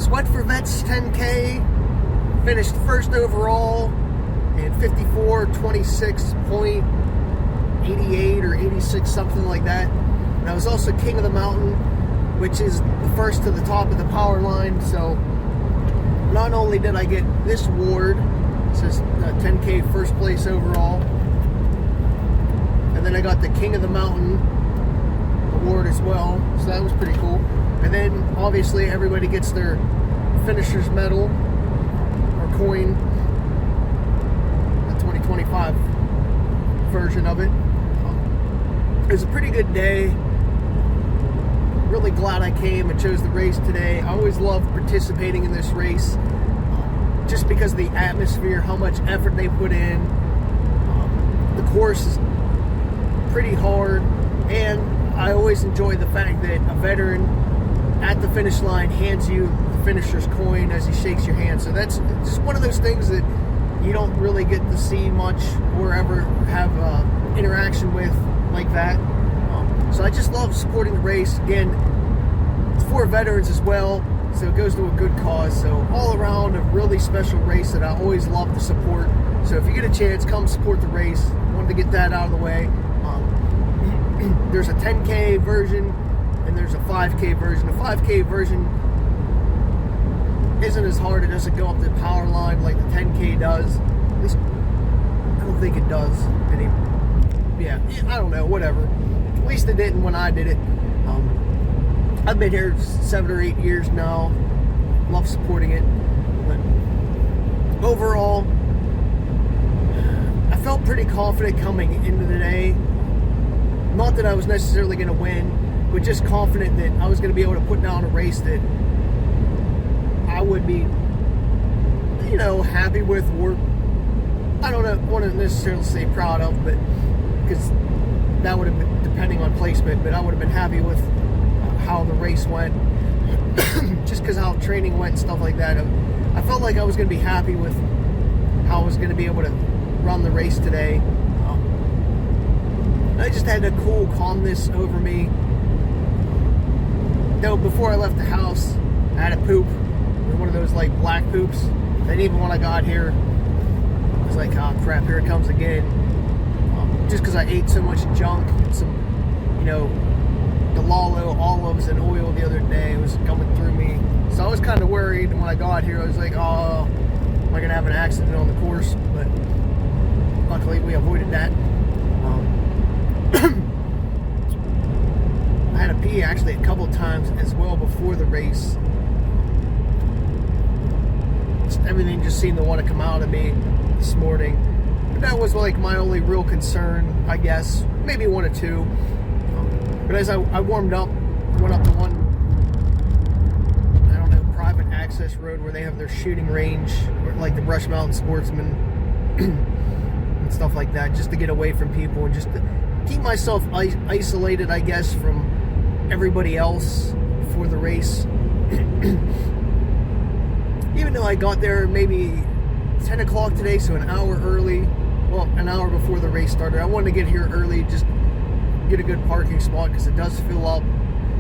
Sweat for Vets 10K, finished first overall in 54:26.88 or 86, something like that. And I was also King of the Mountain, which is the first to the top of the power line. So not only did I get this award, it says 10K first place overall, and then I got the King of the Mountain award as well, so that was pretty cool. And then obviously everybody gets their finisher's medal or coin, the 2025 version of it. It was a pretty good day. Really glad I came and chose the race today. I always love participating in this race just because of the atmosphere, how much effort they put in. The course is pretty hard, and I always enjoy the fact that a veteran at the finish line hands you the finisher's coin as he shakes your hand. So that's just one of those things that you don't really get to see much or ever have interaction with like that. So I just love supporting the race. Again, it's for veterans as well, so it goes to a good cause. So all around, a really special race that I always love to support. So if you get a chance, come support the race. Wanted to get that out of the way. There's a 10K version and there's a 5K version. The 5K version isn't as hard. It doesn't go up the power line like the 10K does. At least I don't think it does. Yeah, I don't know, whatever. At least it didn't when I did it. I've been here 7 or 8 years now. Love supporting it. But overall, I felt pretty confident coming into the day. Not that I was necessarily going to win, but just confident that I was going to be able to put down a race that I would be, happy with, or I don't want to necessarily say proud of, but because that would have been depending on placement, but I would have been happy with how the race went, just because how training went and stuff like that. I felt like I was going to be happy with how I was going to be able to run the race today. I just had a cool calmness over me. Though before I left the house, I had a poop, one of those like black poops. And even when I got here, I was like, oh crap, here it comes again. Just because I ate so much junk and some, the Lalo olives and oil the other day, it was coming through me. So I was kind of worried. And when I got here, I was like, oh, am I going to have an accident on the course? But luckily we avoided that. I had to pee actually a couple times as well before the race. Everything just seemed to want to come out of me this morning. But that was like my only real concern, I guess. Maybe one or two. But as I warmed up, went up to one, private access road where they have their shooting range, or like the Brush Mountain Sportsman and stuff like that, just to get away from people and just to keep myself isolated, I guess, from everybody else for the race. Even though I got there maybe 10 o'clock today, so an hour early, well, an hour before the race started. I wanted to get here early, just get a good parking spot, because it does fill up.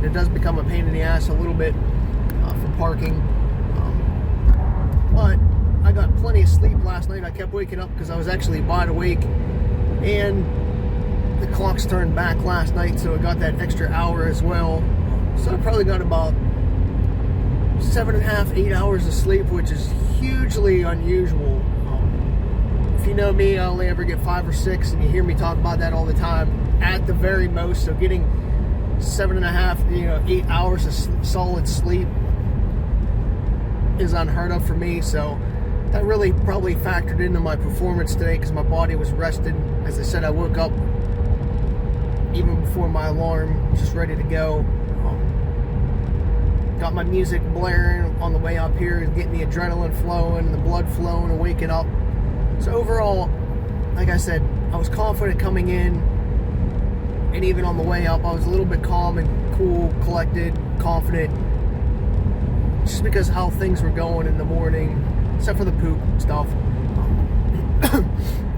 It does become a pain in the ass a little bit for parking. But I got plenty of sleep last night. I kept waking up because I was actually wide awake, and the clocks turned back last night, so I got that extra hour as well. So I probably got about 7.5, 8 hours of sleep, which is hugely unusual. If you know me, I only ever get 5 or 6, and you hear me talk about that all the time, at the very most. So getting 7.5, 8 hours of solid sleep is unheard of for me. So that really probably factored into my performance today, because my body was rested. As I said, I woke up even before my alarm, just ready to go. Got my music blaring on the way up here, getting the adrenaline flowing, the blood flowing, and waking up. So overall, like I said, I was confident coming in, and even on the way up, I was a little bit calm and cool, collected, confident, just because how things were going in the morning, except for the poop stuff.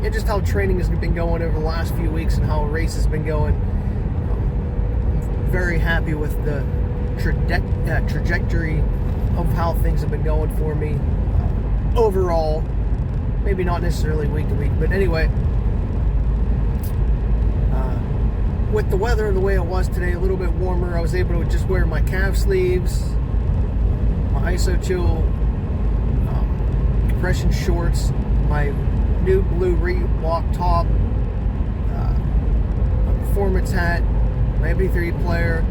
And just how training has been going over the last few weeks and how a race has been going. I'm very happy with the trajectory of how things have been going for me overall. Maybe not necessarily week to week, but anyway, with the weather the way it was today, a little bit warmer, I was able to just wear my calf sleeves, my ISO chill compression shorts, my new blue Reebok top, a performance hat, my MP3 player.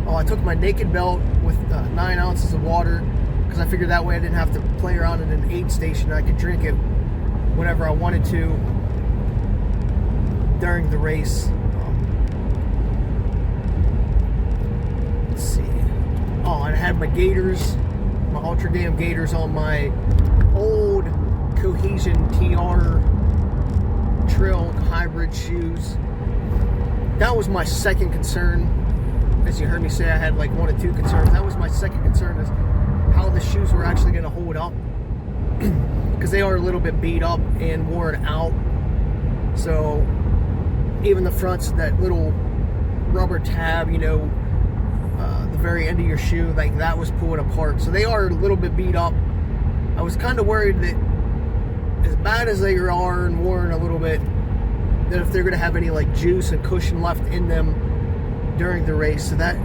Oh, I took my naked belt with 9 ounces of water, because I figured that way I didn't have to play around in an aid station. I could drink it whenever I wanted to during the race. Let's see. Oh, and I had my gaiters, my Ultra Dam gaiters on my old Cohesion TR Trail hybrid shoes. That was my second concern. As you heard me say, I had like 1 or 2 concerns. That was my second concern, is how the shoes were actually going to hold up, because they are a little bit beat up and worn out. So even the fronts, that little rubber tab, you know, the very end of your shoe, like that was pulling apart. So they are a little bit beat up. I was kind of worried that, as bad as they are and worn a little bit, that if they're going to have any like juice and cushion left in them during the race. So that,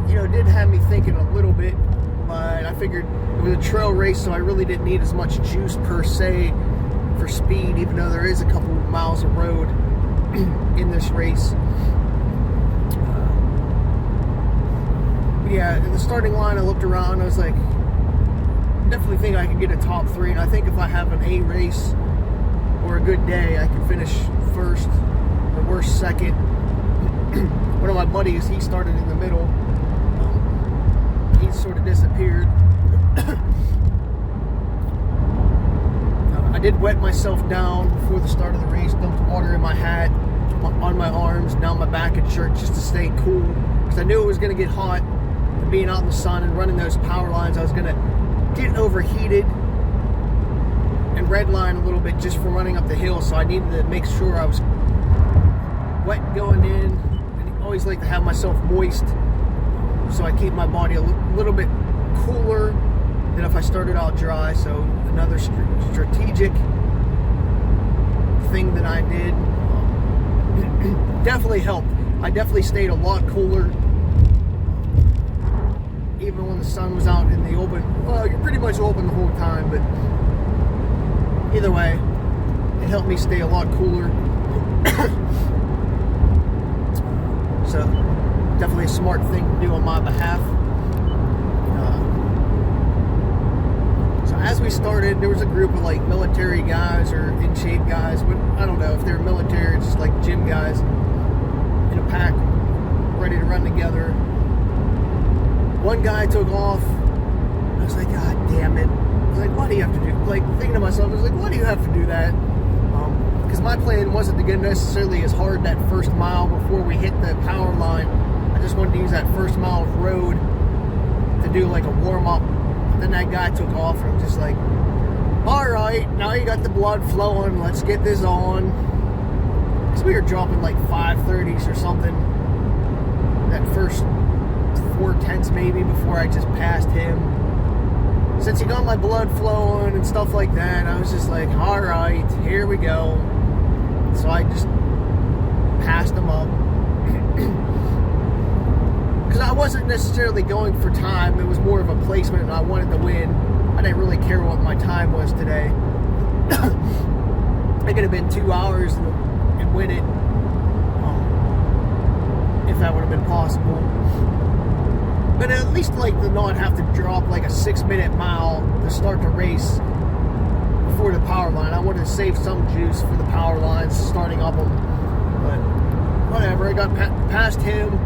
you know, did have me thinking a little bit, but I figured it was a trail race, so I really didn't need as much juice per se for speed, even though there is a couple miles of road in this race. Yeah, in the starting line, I looked around, I was like, definitely think I can get a top 3, and I think if I have an A race or a good day, I can finish first or worst second. One of my buddies, he started in the middle. He sort of disappeared. I did wet myself down before the start of the race, dumped water in my hat, on my arms, down my back and shirt, just to stay cool, because I knew it was going to get hot. And being out in the sun and running those power lines, I was going to get overheated and redline a little bit just from running up the hill, so I needed to make sure I was wet going in. I always like to have myself moist, so I keep my body a little bit cooler than if I started out dry. So another strategic thing that I did definitely helped. I definitely stayed a lot cooler even when the sun was out in the open. Well, you're pretty much open the whole time, but either way, it helped me stay a lot cooler. So definitely a smart thing to do on my behalf. So as we started, there was a group of like military guys or in shape guys, but I don't know if they're military or just like gym guys in a pack ready to run together. One guy took off. I was like, God damn it. I was like, why do you have to do, like, thinking to myself, I was like, why do you have to do that? Because my plan wasn't to get necessarily as hard that first mile before we hit the power line. I just wanted to use that first mile of road to do like a warm-up. Then that guy took off, and I'm just like, all right, now you got the blood flowing, let's get this on. Because we were dropping like 5:30s or something that first 4:10s maybe before I just passed him. Since he got my blood flowing and stuff like that, I was just like, all right, here we go. So I just passed him up. Because I wasn't necessarily going for time. It was more of a placement, and I wanted to win. I didn't really care what my time was today. It could have been 2 hours and win it, if that would have been possible. But at least like to not have to drop like a 6-minute mile to start the race before the power line. I wanted to save some juice for the power lines, starting up them. But whatever, I got past him.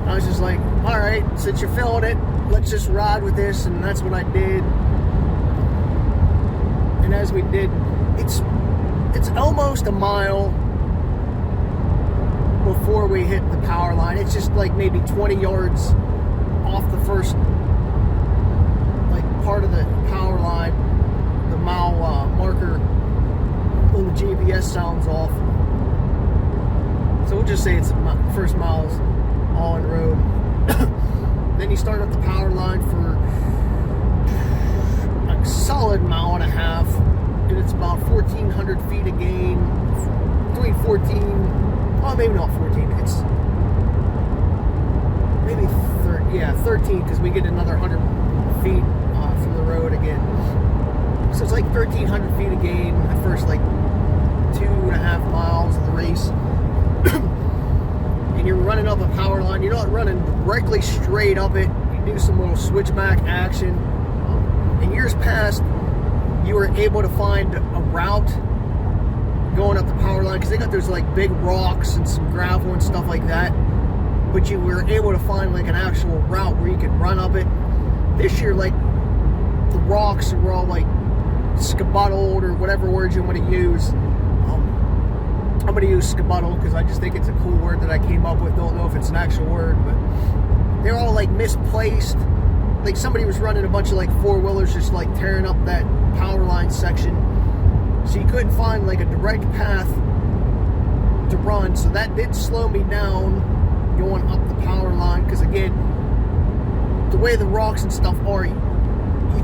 I was just like, all right, since you're feeling it, let's just ride with this. And that's what I did. And as we did, it's almost a mile before we hit the power line. It's just like maybe 20 yards off the first like part of the power line, the mile marker when the GPS sounds off. So we'll just say it's the first mile's on road. then you start up the power line for a solid mile and a half, and it's about 1,400 feet a gain, between 14, well, maybe not 14, it's maybe 13, because we get another 100 feet from the road again. So it's like 1,300 feet a gain, the first like 2.5 miles of the race. And you're running up a power line. You're not running directly straight up it. You do some little switchback action. In years past, you were able to find a route going up the power line, because they got those like big rocks and some gravel and stuff like that. But you were able to find like an actual route where you could run up it. This year, like, the rocks were all like scabuttled, or whatever word you want to use. I'm going to use scabuttled because I just think it's a cool word that I came up with. Don't know if it's an actual word, but they're all like misplaced. Like somebody was running a bunch of like four-wheelers just like tearing up that power line section. So you couldn't find like a direct path to run. So that did slow me down going up the power line, because again, the way the rocks and stuff are, you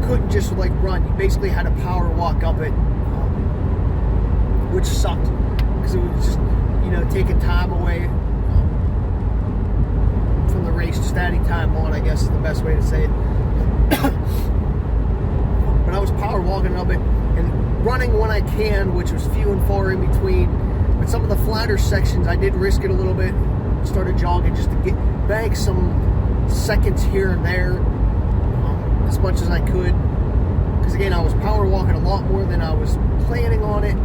couldn't just like run. You basically had to power walk up it, which sucked, because it was just, you know, taking time away from the race, just adding time on, I guess is the best way to say it. But I was power walking up it and running when I can, which was few and far in between. But some of the flatter sections, I did risk it a little bit. Started jogging just to bank some seconds here and there, as much as I could. Because again, I was power walking a lot more than I was planning on it.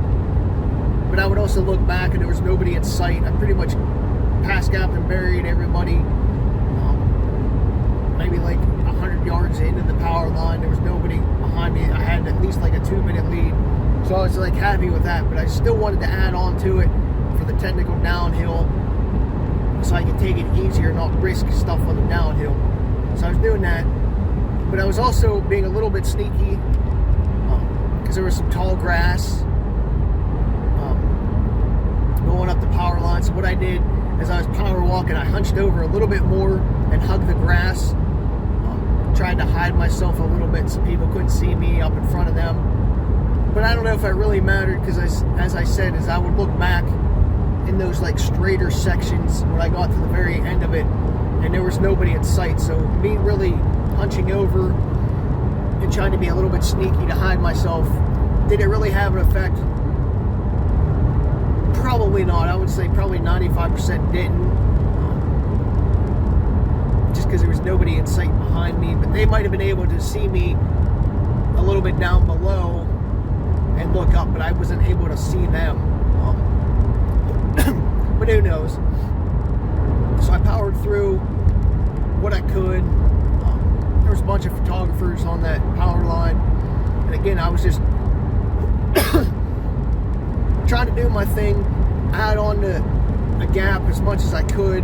But I would also look back and there was nobody in sight. I pretty much passed up and buried everybody. Maybe like 100 yards into the power line, there was nobody behind me. I had at least like a 2-minute lead. So I was like happy with that, but I still wanted to add on to it for the technical downhill, so I could take it easier, not risk stuff on the downhill. So I was doing that, but I was also being a little bit sneaky, because there was some tall grass going up the power line. So what I did as I was power walking, I hunched over a little bit more and hugged the grass, tried to hide myself a little bit so people couldn't see me up in front of them. But I don't know if it really mattered, because as I said, as I would look back in those like straighter sections when I got to the very end of it, and there was nobody in sight. So me really hunching over and trying to be a little bit sneaky to hide myself, did it really have an effect? Probably not. I would say probably 95% didn't, just because there was nobody in sight behind me. But they might have been able to see me a little bit down below and look up, but I wasn't able to see them. But who knows? So I powered through what I could. There was a bunch of photographers on that power line, and again, I was just trying to do my thing, add on to a gap as much as I could,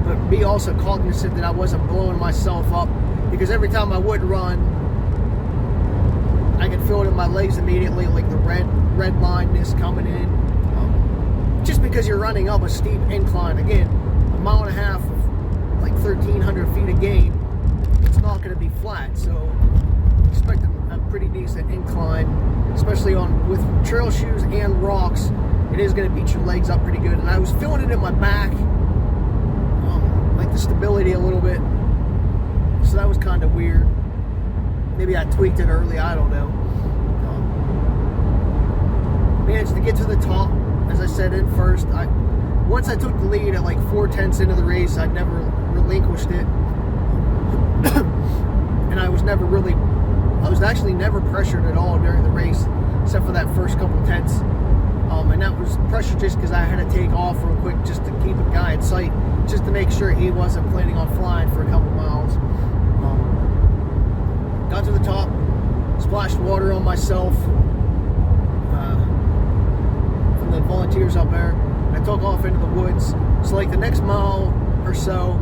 but be also cognizant that I wasn't blowing myself up, because every time I would run, I could feel it in my legs immediately, like the red lineness coming in. Just because you're running up a steep incline, again, 1.5 miles of like 1,300 feet a gain, it's not going to be flat. So expect a pretty decent incline, especially with trail shoes and rocks. It is going to beat your legs up pretty good. And I was feeling it in my back, like the stability a little bit. So that was kind of weird. Maybe I tweaked it early, I don't know. Managed to get to the top, as I said, in first. Once I took the lead at like 4/10 into the race, I never relinquished it. And I was actually never pressured at all during the race, except for that first couple tenths. And that was pressure just because I had to take off real quick just to keep a guy in sight, just to make sure he wasn't planning on flying for a couple miles. Got to the top, splashed water on myself from the volunteers up there. I took off into the woods. So like the next mile or so,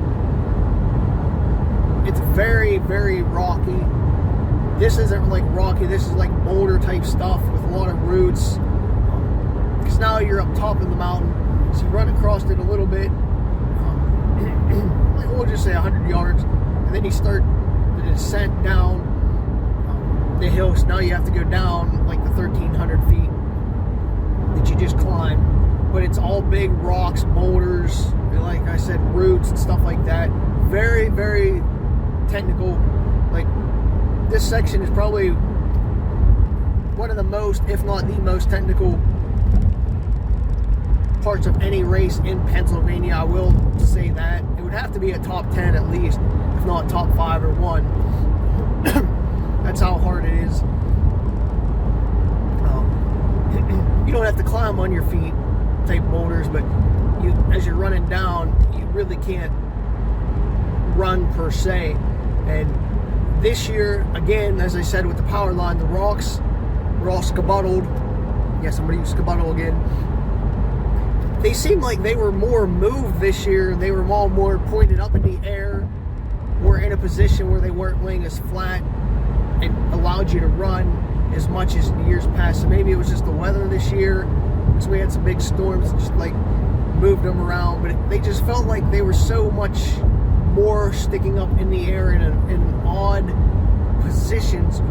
it's very, very rocky. This isn't like rocky, this is like boulder type stuff with a lot of roots. Because now you're up top of the mountain, so you run across it a little bit. we'll just say 100 yards, and then you start the descent down the hill. So now you have to go down like the 1,300 feet that you just climbed. But it's all big rocks, boulders, and like I said, roots and stuff like that. Very, very technical. Like, this section is probably one of the most, if not the most technical parts of any race in Pennsylvania. I will say that. It would have to be a top 10 at least, if not top 5 or 1. That's how hard it is. You don't have to climb on your feet type boulders, but as you're running down, you really can't run per se. And this year, again, as I said, with the power line, the rocks were all scabuttled. Yes, I'm going to use scabuttle again. They seemed like they were more moved this year. They were all more pointed up in the air, or in a position where they weren't laying as flat and allowed you to run as much as in years past. So maybe it was just the weather this year, because we had some big storms that just like moved them around. But they just felt like they were so much more sticking up in the air in odd positions,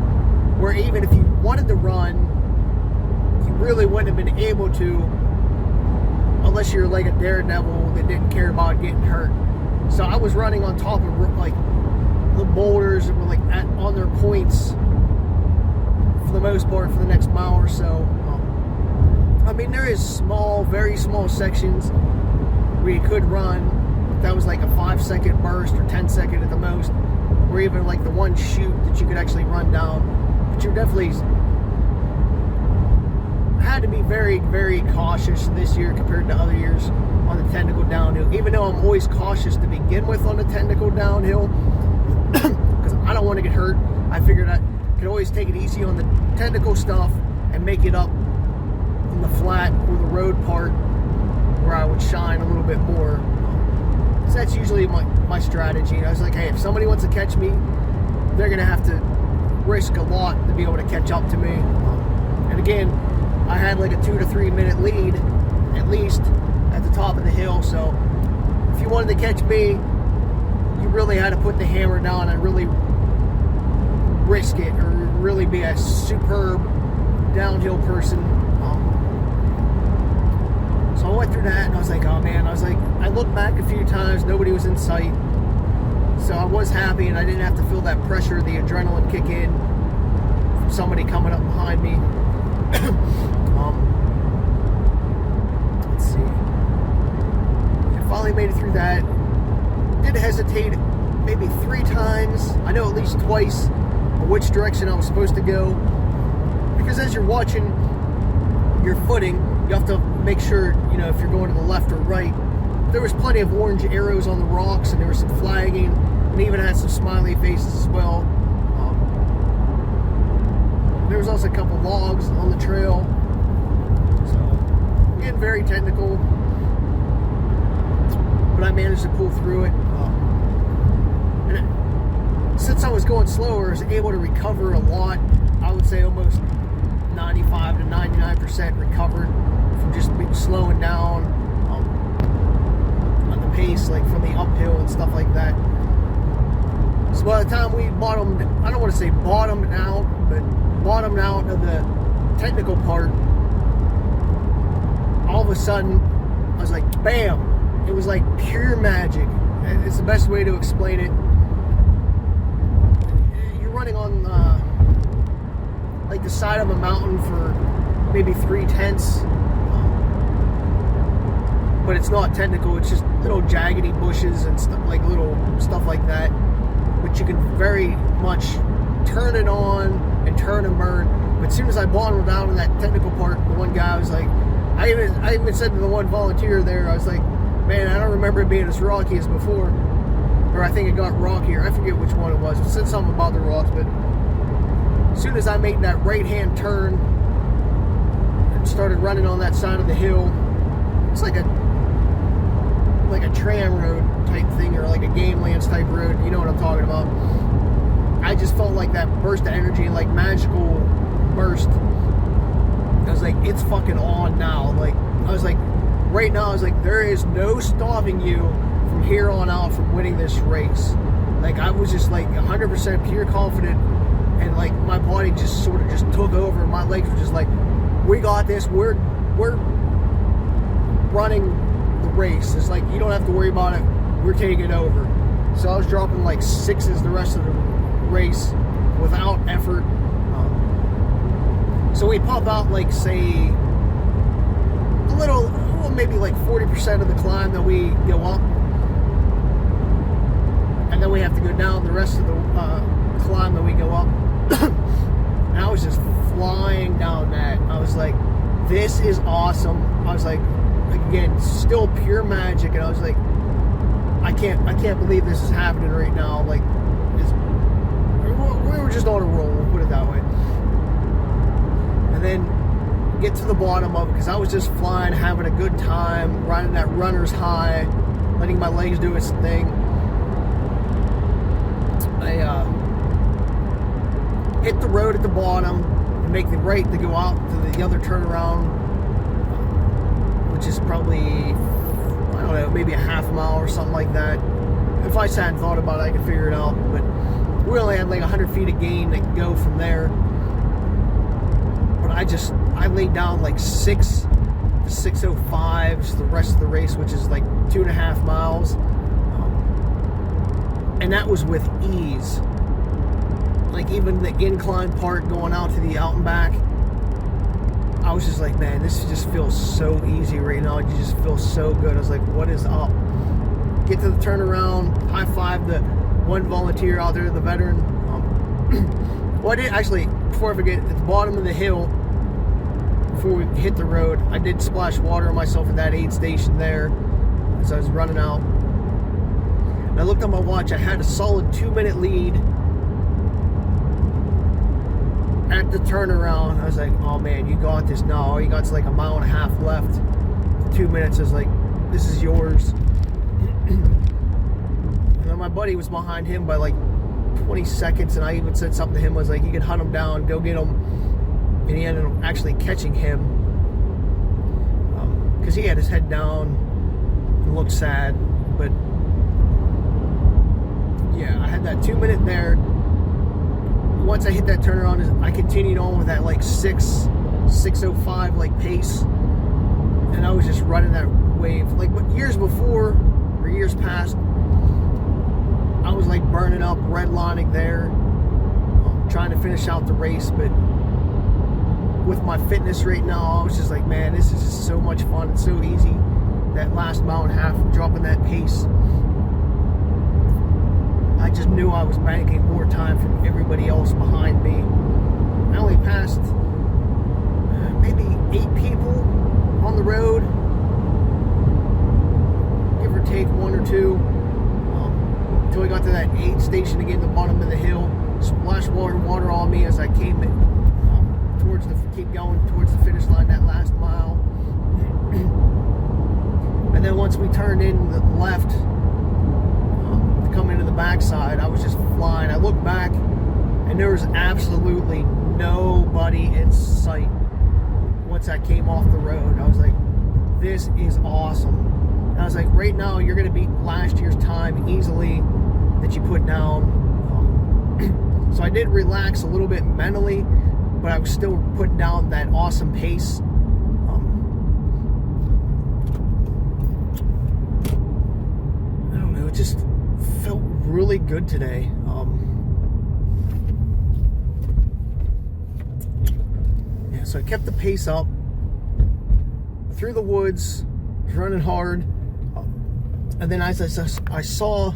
where even if you wanted to run, you really wouldn't have been able to, unless you're like a daredevil that didn't care about getting hurt. So I was running on top of like the boulders that were like on their points for the most part for the next mile or so. I mean, there is small, very small sections where you could run. That was like a 5-second burst or 10-second at the most, or even like the one chute that you could actually run down. But you definitely had to be very, very cautious this year compared to other years on the technical downhill. Even though I'm always cautious to begin with on the technical downhill, because I don't want to get hurt. I figured I could always take it easy on the technical stuff and make it up on the flat or the road part where I would shine a little bit more. So that's usually my strategy. I was like, hey, if somebody wants to catch me, they're going to have to risk a lot to be able to catch up to me. And again, I had like a 2 to 3 minute lead, at least, at the top of the hill. So if you wanted to catch me, you really had to put the hammer down and really risk it, or really be a superb downhill person. So I went through that, and I was like, oh man, I looked back a few times, nobody was in sight. So I was happy, and I didn't have to feel that pressure, the adrenaline kick in from somebody coming up behind me. Let's see. I finally made it through that. Did hesitate maybe 3 times. I know at least twice which direction I was supposed to go. Because as you're watching your footing, you have to make sure, if you're going to the left or right. There was plenty of orange arrows on the rocks, and there was some flagging, and even had some smiley faces as well. There was also a couple logs on the trail. So, again, very technical, but I managed to pull through it. Since I was going slower, I was able to recover a lot. I would say almost 95 to 99% recovered from just slowing down on the pace, like from the uphill and stuff like that. So by the time we bottomed, I don't want to say bottomed out, but bottomed out of the technical part, all of a sudden, I was like, bam! It was like pure magic. It's the best way to explain it. You're running on like the side of a mountain for maybe 3/10, but it's not technical. It's just little jaggedy bushes and stuff like that. But you can very much turn it on and turn and burn. But as soon as I bottomed out in that technical part, the one guy was like, I even said to the one volunteer there, I was like, man, I don't remember it being as rocky as before. Or I think it got rockier. I forget which one it was. It said something about the rocks, but as soon as I made that right-hand turn and started running on that side of the hill, it's like a tram road type thing, or like a game lands type road. You know what I'm talking about. I just felt like that burst of energy, like magical burst. I was like, it's fucking on now. Like, I was like, right now, I was like, there is no stopping you from from here on out from winning this race. Like, I was just like 100% pure confident, and like my body just sort of just took over. My legs were just like, we got this. We're running the race. It's like, you don't have to worry about it. We're taking it over. So I was dropping like sixes the rest of the race without effort. So we pop out like, say, a little, well, maybe like 40% of the climb that we go up, and then we have to go down the rest of the climb that we go up. And I was just flying down that. I was like, this is awesome. I was like, again, still pure magic, and I was like, I can't believe this is happening right now. Like, we were just on a roll, we'll put it that way. And then get to the bottom of it, because I was just flying, having a good time, riding that runner's high, letting my legs do its thing. I hit the road at the bottom and make the right to go out to the other turnaround, which is probably, I don't know, maybe a half mile or something like that. If I sat and thought about it, I could figure it out. But we only had like 100 feet of gain that go from there. But I laid down like 6 6:05s the rest of the race, which is like 2.5 miles. And that was with ease. Like, even the incline part going out to the out and back, I was just like, man, this just feels so easy right now. You just feel so good. I was like, what is up? Get to the turnaround, high five the one volunteer out there, the veteran. Well, I did actually, before I forget, at the bottom of the hill, before we hit the road, I did splash water on myself at that aid station there as I was running out. And I looked at my watch. I had a solid 2-minute lead at the turnaround. I was like, oh man, you got this. No, all you got's like 1.5 miles left. 2 minutes is like, this is yours. And then my buddy was behind him by like 20 seconds, and I even said something to him. I was like, you can hunt him down, go get him. And he ended up actually catching him, because he had his head down and looked sad. But yeah, I had that 2 minute there. Once I hit that turnaround, I continued on with that like 6:05 like pace, and I was just running that wave. Like, but years before or years past, I was like burning up, redlining there, trying to finish out the race. But with my fitness right now, I was just like, man, this is just so much fun. It's so easy. That last 1.5 miles, dropping that pace, I just knew I was banking more time from everybody else behind me. I only passed maybe 8 people on the road, give or take 1 or 2, until we got to that aid station again, the bottom of the hill. Splashed water on me as I came keep going towards the finish line, that last mile. And then once we turned in the left, come into the backside, I was just flying. I looked back, and there was absolutely nobody in sight once I came off the road. I was like, this is awesome. And I was like, right now you're going to beat last year's time easily that you put down. So I did relax a little bit mentally, but I was still putting down that awesome pace. I don't know, it just felt really good today. Yeah, so I kept the pace up through the woods, was running hard, and then as I saw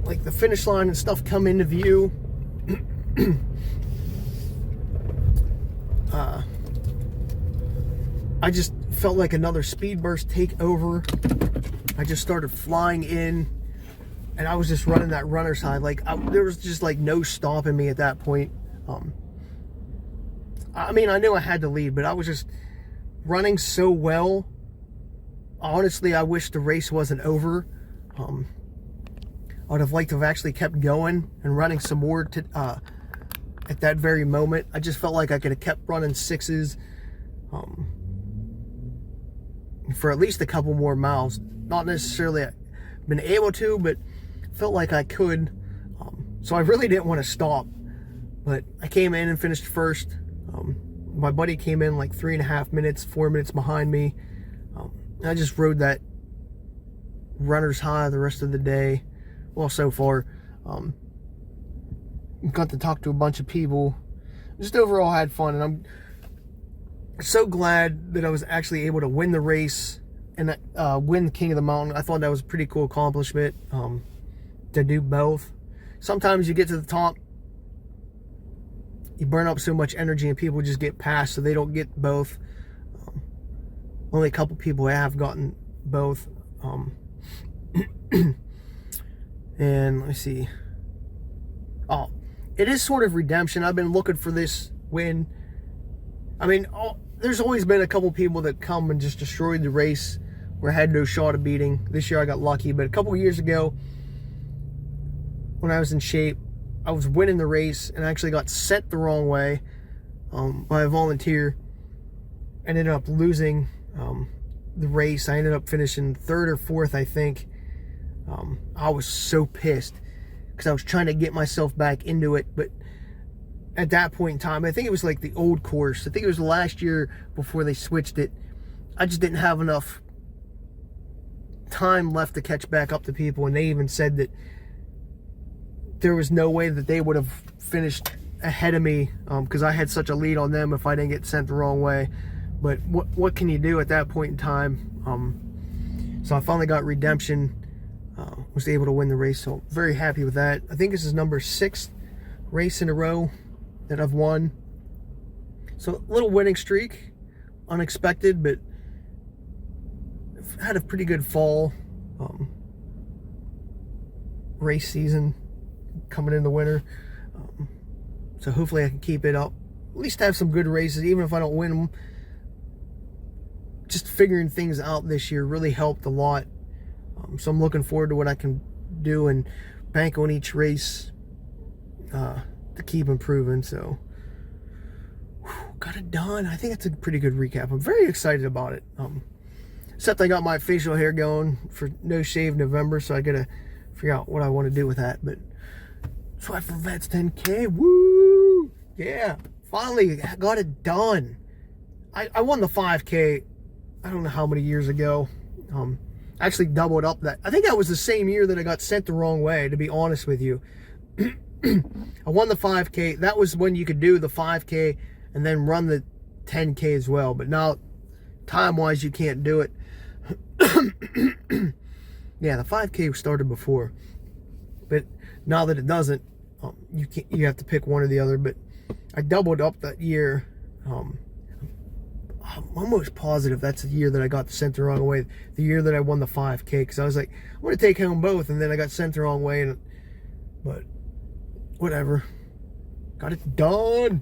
like the finish line and stuff come into view, I just felt like another speed burst take over. I just started flying in, and I was just running that runner's high. Like, there was just like no stopping me at that point. I mean, I knew I had to lead, but I was just running so well. Honestly, I wish the race wasn't over. I would have liked to have actually kept going and running some more at that very moment. I just felt like I could have kept running 6s for at least a couple more miles. Not necessarily been able to, but felt like I could. So I really didn't want to stop, but I came in and finished first. My buddy came in like 3.5 minutes, 4 minutes behind me. I just rode that runner's high the rest of the day. Well, so far. Got to talk to a bunch of people. Just overall had fun, and I'm so glad that I was actually able to win the race and win the King of the Mountain. I thought that was a pretty cool accomplishment, to do both. Sometimes you get to the top, you burn up so much energy and people just get past, so they don't get both. Only a couple people have gotten both. And let me see. Oh, it is sort of redemption. I've been looking for this win. I mean, there's always been a couple people that come and just destroyed the race where I had no shot of beating. This year I got lucky, but a couple of years ago, when I was in shape, I was winning the race and I actually got sent the wrong way by a volunteer. I ended up losing the race. I ended up finishing 3rd or 4th, I think. I was so pissed because I was trying to get myself back into it, but at that point in time, I think it was like the old course. I think it was the last year before they switched it. I just didn't have enough time left to catch back up to people, and they even said that there was no way that they would have finished ahead of me because I had such a lead on them if I didn't get sent the wrong way. But what can you do at that point in time? So I finally got redemption, was able to win the race, so very happy with that. I think this is number 6 race in a row that I've won. So a little winning streak, unexpected, but I've had a pretty good fall race season coming in the winter. So hopefully I can keep it up, at least have some good races, even if I don't win them. Just figuring things out this year really helped a lot. So I'm looking forward to what I can do and bank on each race to keep improving. So got it done. I think that's a pretty good recap. I'm very excited about it. Except I got my facial hair going for No Shave November, so I gotta figure out what I want to do with that. But try for Vets 10K. Woo! Yeah, finally got it done. I won the 5K. I don't know how many years ago. Actually doubled up that. I think that was the same year that I got sent the wrong way, to be honest with you. I won the 5K. That was when you could do the 5K and then run the 10K as well. But now, time-wise, you can't do it. Yeah, the 5K started before. But now that it doesn't, you have to pick one or the other. But I doubled up that year. I'm almost positive that's the year that I got sent the wrong way. The year that I won the 5K, because I was like, I'm going to take home both, and then I got sent the wrong way. But whatever. Got it done.